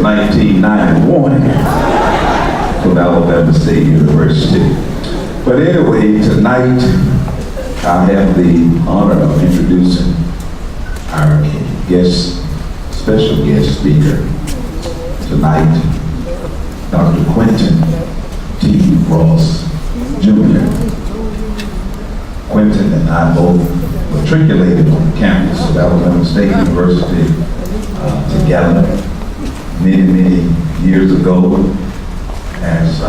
1991 from Alabama State University. But anyway, tonight I have the honor of introducing our special guest speaker tonight, Dr. Quinton T. Ross, Jr. Quinton and I both matriculated on the campus of Alabama State University together many years ago as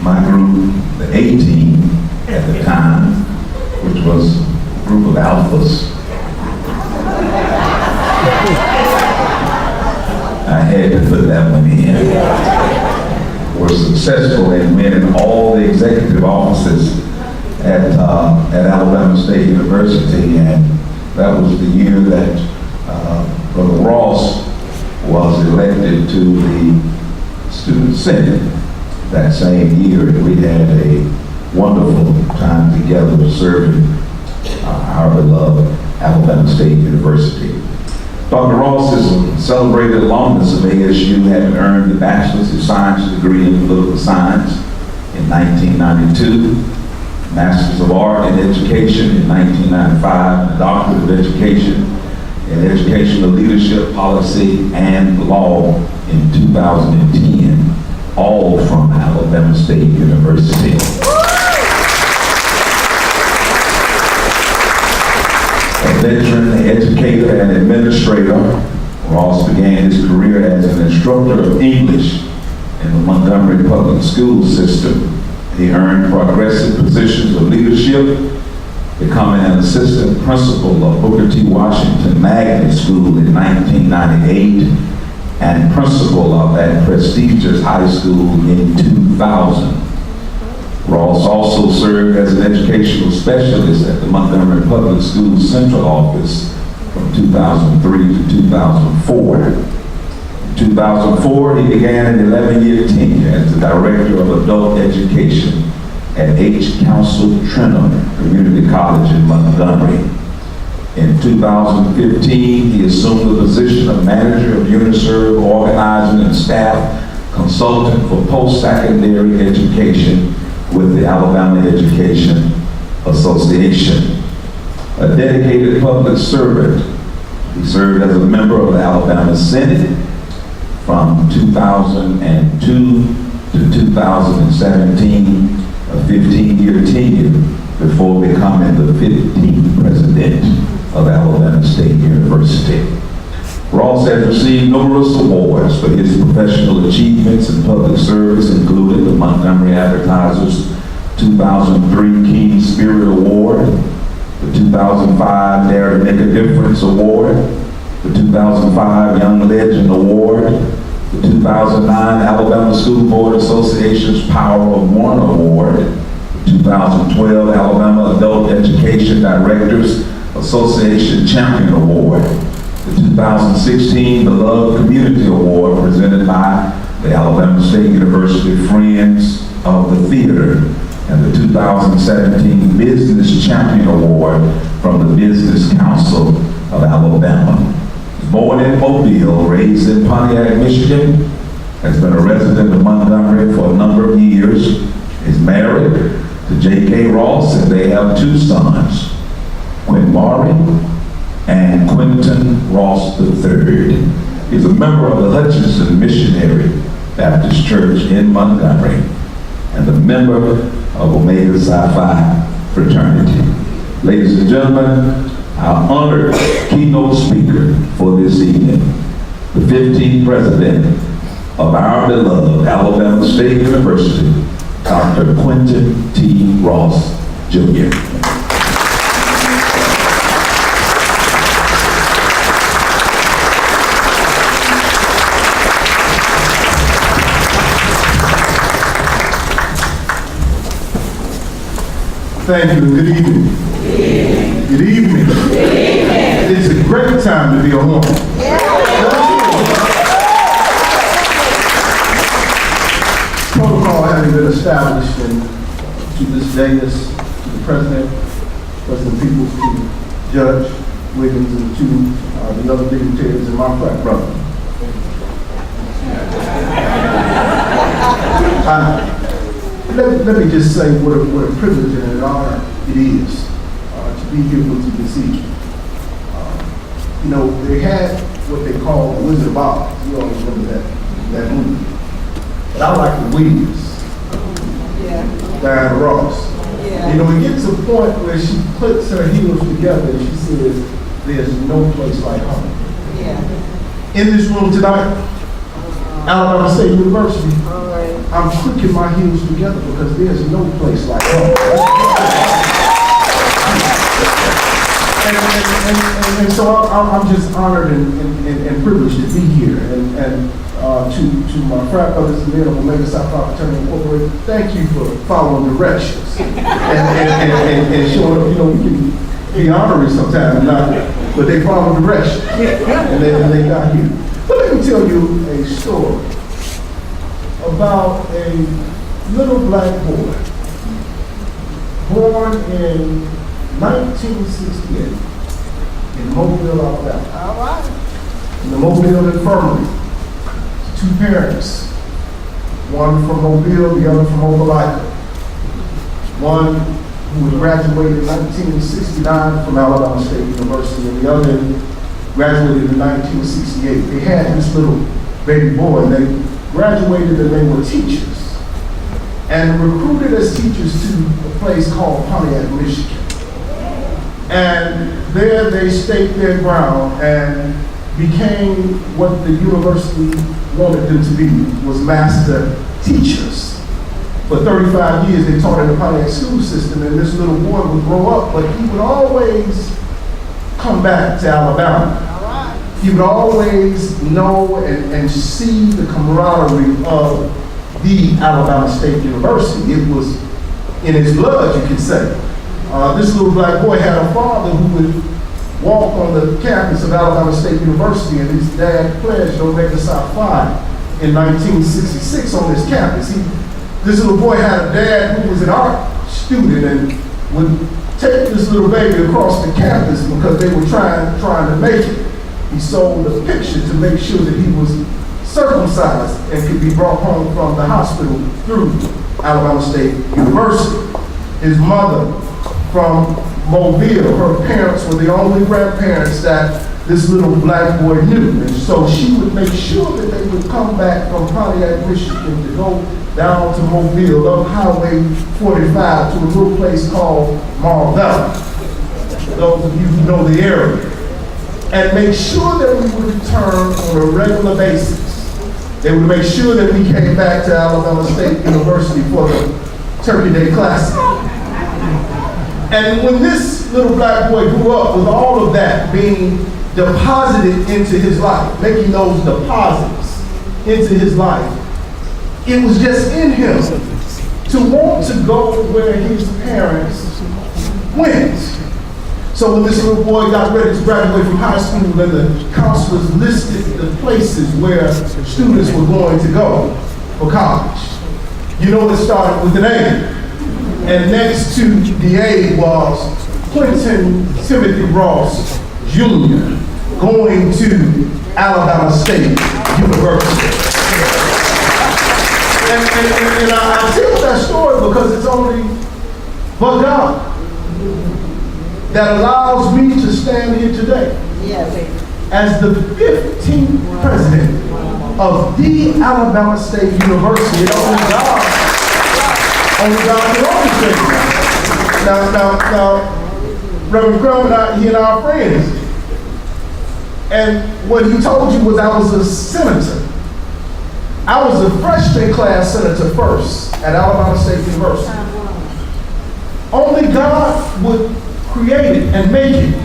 my group, the A-Team at the time, which was a group of alphas. I had to put that one in. Were successful in winning all the executive offices at Alabama State University, and that was the year that Brother Ross was elected to the Student Senate that same year, and we had a wonderful time together serving our beloved Alabama State University. Dr. Ross is a celebrated alumnus of ASU, having earned the Bachelor's of Science degree in Political Science in 1992, Master's of Art in Education in 1995, and a Doctorate of Education in Educational Leadership, Policy, and Law in 2010, all from Alabama State University. A veteran educator and administrator, Ross began his career as an instructor of English in the Montgomery public school system. He earned progressive positions of leadership, becoming an assistant principal of Booker T. Washington Magnet School in 1998 and principal of that prestigious high school in 2000. Ross also served as an educational specialist at the Montgomery Public Schools Central Office from 2003 to 2004. In 2004, he began an 11-year tenure as the Director of Adult Education at H. Council Trenum Community College in Montgomery. In 2015, he assumed the position of Manager of UniServe Organizing and Staff Consultant for Post-Secondary Education with the Alabama Education Association. A dedicated public servant, he served as a member of the Alabama Senate from 2002 to 2017, a 15-year tenure before becoming the 15th president of Alabama State University. Ross has received numerous awards for his professional achievements in public service, including the Montgomery Advertiser's 2003 King Spirit Award, the 2005 Dare to Make a Difference Award, the 2005 Young Legend Award, the 2009 Alabama School Board Association's Power of One Award, the 2012 Alabama Adult Education Directors Association Champion Award, the 2016 Beloved Community Award presented by the Alabama State University Friends of the Theater, and the 2017 Business Champion Award from the Business Council of Alabama. Born in Mobile, raised in Pontiac, Michigan, has been a resident of Montgomery for a number of years, is married to J.K. Ross, and they have two sons, Quinton and Quinton Ross III. He's a member of the Hutchinson Missionary Baptist Church in Montgomery and a member of Omega Psi Phi fraternity. Ladies and gentlemen, our honored keynote speaker for this evening, the 15th president of our beloved Alabama State University, Dr. Quinton T. Ross, Jr. Thank you and good evening. Good evening. It's a great time to be a home. Protocol having been established, and to this day, to the President Peoples, to Judge Wiggins, and to the other dignitaries and my frat brother. Let me just say what a privilege and an honor it is to be here with you this evening. You know, they had what they call the Wizard of Oz. You all remember that movie. But I like the Wiz. Yeah. Diana Ross. Yeah. You know, it gets to a point where she puts her heels together and she says, there's no place like home. Yeah. In this room tonight, Alabama State University, I'm clicking my heels together because there's no place like home. And so I'm just honored and privileged to be here. And to my frat brothers and men of Omega Psi Phi Fraternity Incorporated, thank you for following directions and showing up. You know, we can be honorary sometimes, but they follow directions and they got here. But let me tell you a story about a little black boy born in 1968 in Mobile, Alabama. All right. In the Mobile Infirmary. Two parents, one from Mobile, the other from Opelika. One who had graduated in 1969 from Alabama State University, and the other graduated in 1968. They had this little baby boy. They graduated and they were teachers, and recruited as teachers to a place called Pontiac, Michigan. And there they staked their ground and became what the university wanted them to be, was master teachers. For 35 years they taught in the Pontiac school system, and this little boy would grow up, but he would always come back to Alabama. He would always know and see the camaraderie of the Alabama State University. It was in his blood, you could say. This little black boy had a father who would walk on the campus of Alabama State University, and his dad pledged Omega Psi Phi in 1966 on this campus. This little boy had a dad who was an art student and would take this little baby across the campus because they were trying to make it. He sold a picture to make sure that he was circumcised and could be brought home from the hospital through Alabama State University. His mother from Mobile, her parents were the only grandparents that this little black boy knew. And so she would make sure that they would come back from Pontiac, Michigan to go down to Mobile, up Highway 45 to a little place called Marvell. Those of you who know the area. And make sure that we would return on a regular basis. They would make sure that we came back to Alabama State University for the Turkey Day Classic. And when this little black boy grew up with all of that being deposited into his life, making those deposits into his life, it was just in him to want to go where his parents went. So when this little boy got ready to graduate from high school, and the counselors listed the places where students were going to go for college, you know it started with an A. And next to the A was Quinton Timothy Ross Jr. going to Alabama State University. And I tell that story because it's only but God that allows me to stand here today as the 15th president of the Alabama State University. And only God can orchestrate that. Now, Reverend Crumb, he and our friends, and what he told you was I was a senator. I was a freshman class senator first at Alabama State University. Only God would create it and make it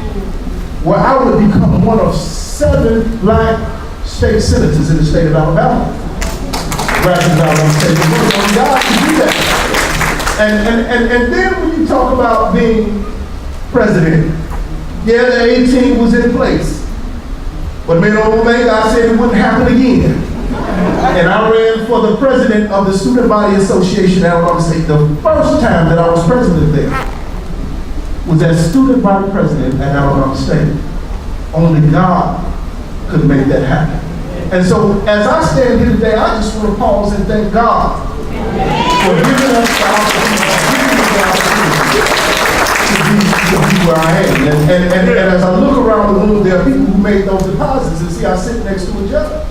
where I would become one of 7 black state senators in the state of Alabama. Graduate Alabama State University. Only God can do that. And then when you talk about being president, yeah, the 18 was in place. But man, Omega, I said it wouldn't happen again. And I ran for the president of the Student Body Association at Alabama State. The first time that I was president there was as student body president at Alabama State. Only God could make that happen. And so as I stand here today, I just want to pause and thank God for giving us the opportunity to be where I am. And as I look around the room, there are people who made those deposits, and see, I sit next to a judge.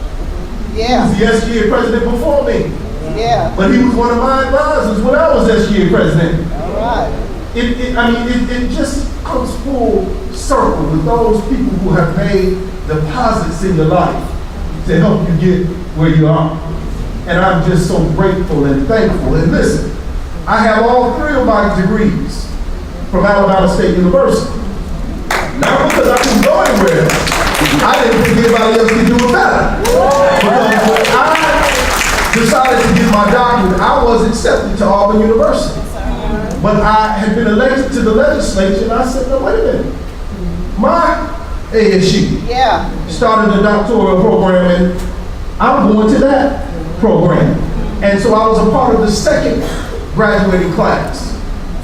Yeah. He was the SGA president before me. Yeah. But he was one of my advisors when I was SGA president. All right. It just comes full circle with those people who have made deposits in your life to help you get where you are. And I'm just so grateful and thankful. And listen, I have all 3 of my degrees from Alabama State University. Not because I couldn't go anywhere. I didn't think anybody else could do it better. Because when I decided to get my doctorate, I was accepted to Auburn University. But I had been elected to the legislature, and I said, no, wait a minute. My ASU started a doctoral program, and I'm going to that program. And so I was a part of the 2nd graduating class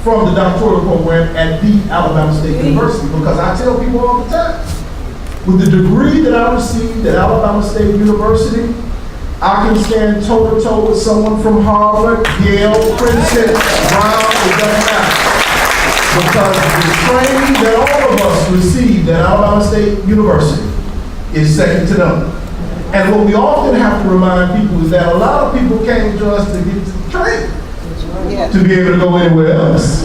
from the doctoral program at the Alabama State University, because I tell people all the time, with the degree that I received at Alabama State University, I can stand toe-to-toe with someone from Harvard, Yale, Quinton, Brown, it doesn't matter. Because the training that all of us received at Alabama State University is second to none. And what we often have to remind people is that a lot of people came to us to get to training, to be able to go anywhere else.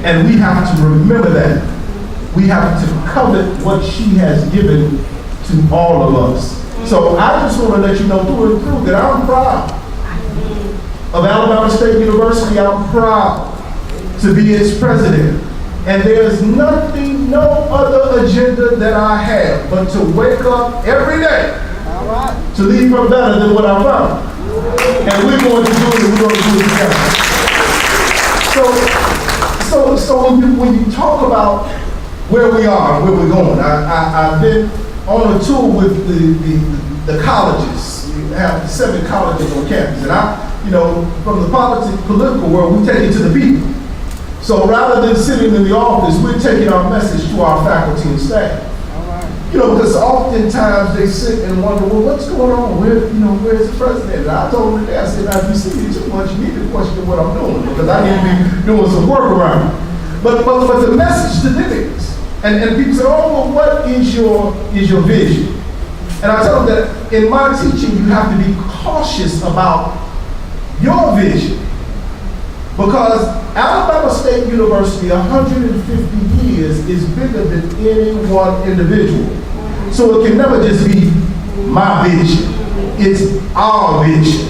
And we have to remember that. We have to covet what she has given to all of us. So I just want to let you know through and through that I'm proud of Alabama State University. I'm proud to be its president. And there's nothing, no other agenda that I have but to wake up every day to leave her better than what I found. And we're going to do it, and we're going to do it together. So when you talk about where we are, where we're going, I've been on a tour with the colleges. We have 7 colleges on campus. And from the political world, we take it to the people. So rather than sitting in the office, we're taking our message to our faculty and staff. Because oftentimes they sit and wonder, well, what's going on? Where's the president? And I told them today, I said, now if you see me too much, you need to question what I'm doing, because I need to be doing some work around it. But the message to them is, and people say, oh, well, what is your vision? And I tell them that in my teaching, you have to be cautious about your vision. Because Alabama State University, 150 years, is bigger than any one individual. So it can never just be my vision. It's our vision.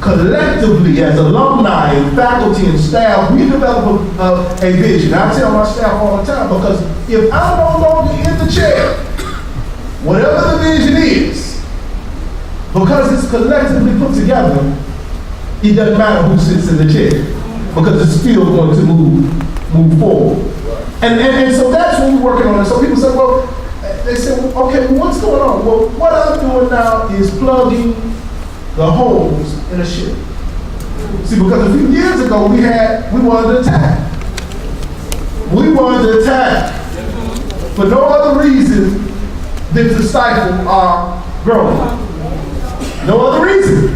Collectively, as alumni and faculty and staff, we develop a vision. I tell my staff all the time, because if I'm no longer in the chair, whatever the vision is, because it's collectively put together, it doesn't matter who sits in the chair, because it's still going to move forward. And so that's what we're working on. And so people say, well, okay, well, what's going on? Well, what I'm doing now is plugging the holes in a ship. See, because a few years ago, we wanted to attack. We wanted to attack for no other reason than to stifle our growth. No other reason.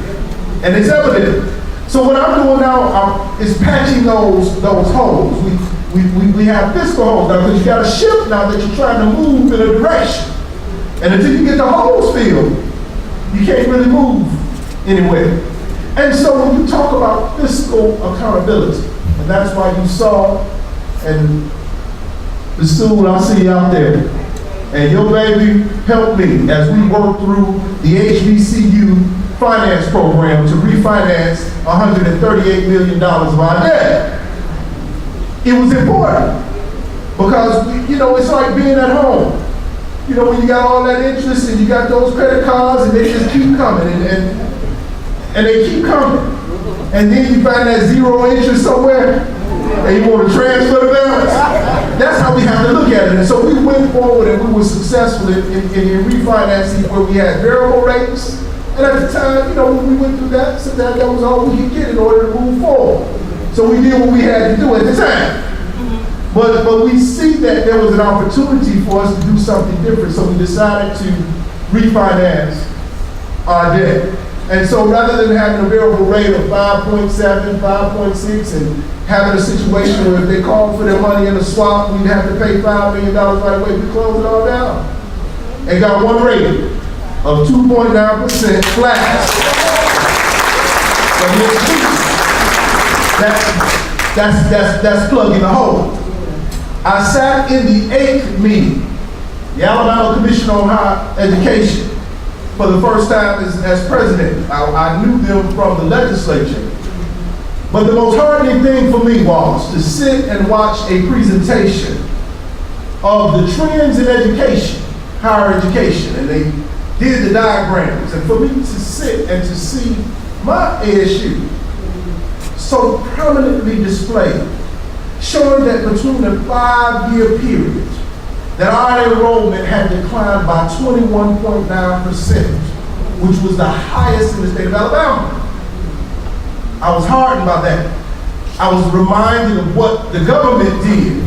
And it's evident. So what I'm doing now is patching those holes. We have fiscal holes now, because you got a ship now that you're trying to move in a direction. And until you get the holes filled, you can't really move anywhere. And so when you talk about fiscal accountability, and that's why you saw, and the school, I see you out there, and your baby helped me as we worked through the HBCU finance program to refinance $138 million of our debt. It was important because, it's like being at home. When you got all that interest and you got those credit cards and they just keep coming and they keep coming. And then you find that zero interest somewhere and you want to transfer the balance. That's how we have to look at it. And so we went forward and we were successful in refinancing where we had variable rates. And at the time, when we went through that, so that was all we could get in order to move forward. So we did what we had to do at the time. But we see that there was an opportunity for us to do something different, so we decided to refinance our debt. And so rather than having a variable rate of 5.7, 5.6, and having a situation where if they called for their money in a swap, we'd have to pay $5 million right away, we closed it all down. And got one rating of 2.9% flat. That's plugging the hole. I sat in the 8th meeting, the Alabama Commission on Higher Education, for the first time as president. I knew them from the legislature. But the most heartening thing for me was to sit and watch a presentation of the trends in education, higher education, and they did the diagrams. And for me to sit and to see my ASU so prominently displayed, showing that between a 5-year period, that our enrollment had declined by 21.9%, which was the highest in the state of Alabama. I was heartened by that. I was reminded of what the government did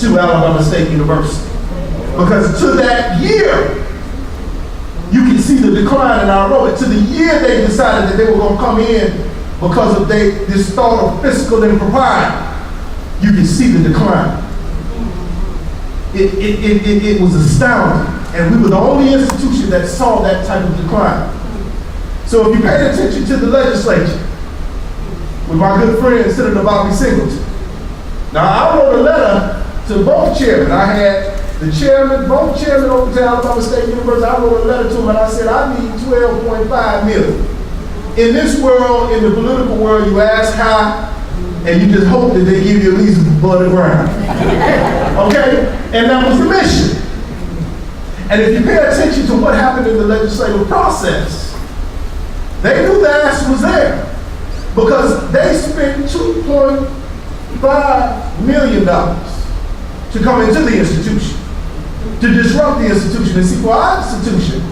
to Alabama State University. Because to that year, you can see the decline in our enrollment. To the year they decided that they were going to come in because of this thought of fiscal impropriety, you can see the decline. It was astounding. And we were the only institution that saw that type of decline. So if you paid attention to the legislature, with my good friend, Senator Bobby Singleton. Now, I wrote a letter to both chairmen. I had the chairman, both chairmen over to Alabama State University. I wrote a letter to them and I said, I need 12.5 million. In this world, in the political world, you ask high and you just hope that they give you at least above the ground. Okay? And that was the mission. And if you pay attention to what happened in the legislative process, they knew the ask was there because they spent $2.5 million to come into the institution, to disrupt the institution. And see, for our institution,